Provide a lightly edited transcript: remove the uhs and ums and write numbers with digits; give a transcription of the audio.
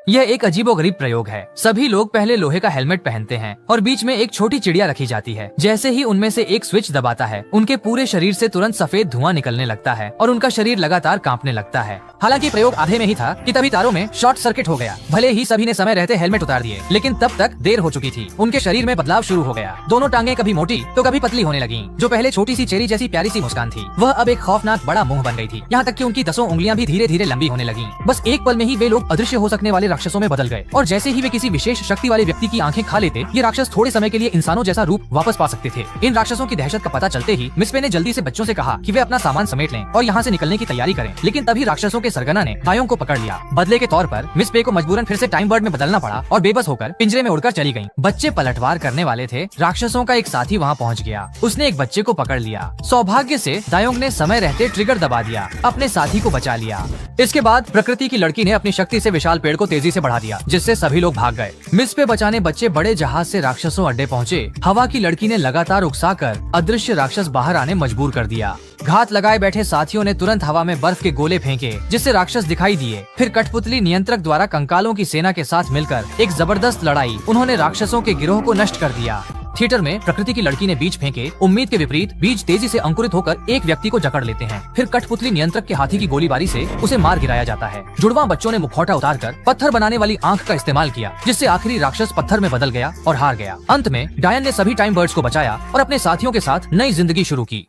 यह एक अजीबोगरीब प्रयोग है। सभी लोग पहले लोहे का हेलमेट पहनते हैं और बीच में एक छोटी चिड़िया रखी जाती है। जैसे ही उनमें से एक स्विच दबाता है, उनके पूरे शरीर से तुरंत सफेद धुआं निकलने लगता है और उनका शरीर लगातार कांपने लगता है। हालांकि प्रयोग आधे में ही था कि तभी तारों में शॉर्ट सर्किट हो गया। भले ही सभी ने समय रहते हेलमेट उतार दिए, लेकिन तब तक देर हो चुकी थी। उनके शरीर में बदलाव शुरू हो गया। दोनों टांगे कभी मोटी तो कभी पतली होने लगी। जो पहले छोटी सी चेरी जैसी प्यारी सी मुस्कान थी, वह अब एक खौफनाक बड़ा मुंह बन गई थी। यहाँ तक कि उनकी 10 उंगलियां भी धीरे धीरे लंबी होने लगी। बस एक पल में ही वे लोग अदृश्य हो सकने वाले राक्षसों में बदल गए और जैसे ही वे किसी विशेष शक्ति वाले व्यक्ति की आंखें खा लेते, ये राक्षस थोड़े समय के लिए इंसानों जैसा रूप वापस पा सकते थे। इन राक्षसों की दहशत का पता चलते ही मिस पे ने जल्दी से बच्चों से कहा कि वे अपना सामान समेट लें और यहाँ से निकलने की तैयारी करें। लेकिन तभी राक्षसों के सरगना ने दायों को पकड़ लिया। बदले के तौर पर मिस पे को मजबूरन फिर से टाइम बर्ड में बदलना पड़ा और बेबस होकर पिंजरे में उड़कर चली गयी। बच्चे पलटवार करने वाले थे। राक्षसों का एक साथी वहाँ पहुँच गया। उसने एक बच्चे को पकड़ लिया। सौभाग्य से दायोंग ने समय रहते ट्रिगर दबा दिया, अपने साथी को बचा लिया। इसके बाद प्रकृति की लड़की ने अपनी शक्ति से विशाल पेड़ को तेजी से बढ़ा दिया, जिससे सभी लोग भाग गए। मिस पे बचाने बच्चे बड़े जहाज से राक्षसों अड्डे पहुँचे। हवा की लड़की ने लगातार उकसाकर अदृश्य राक्षस बाहर आने मजबूर कर दिया। घात लगाए बैठे साथियों ने तुरंत हवा में बर्फ के गोले फेंके, जिससे राक्षस दिखाई दिए। फिर कठपुतली नियंत्रक द्वारा कंकालों की सेना के साथ मिलकर एक जबरदस्त लड़ाई, उन्होंने राक्षसों के गिरोह को नष्ट कर दिया। थिएटर में प्रकृति की लड़की ने बीज फेंके। उम्मीद के विपरीत बीज तेजी से अंकुरित होकर एक व्यक्ति को जकड़ लेते हैं। फिर कठपुतली नियंत्रक के हाथी की गोलीबारी से उसे मार गिराया जाता है। जुड़वा बच्चों ने मुखौटा उतारकर पत्थर बनाने वाली आंख का इस्तेमाल किया, जिससे आखिरी राक्षस पत्थर में बदल गया और हार गया। अंत में डायन ने सभी टाइम बर्ड्स को बचाया और अपने साथियों के साथ नई जिंदगी शुरू की।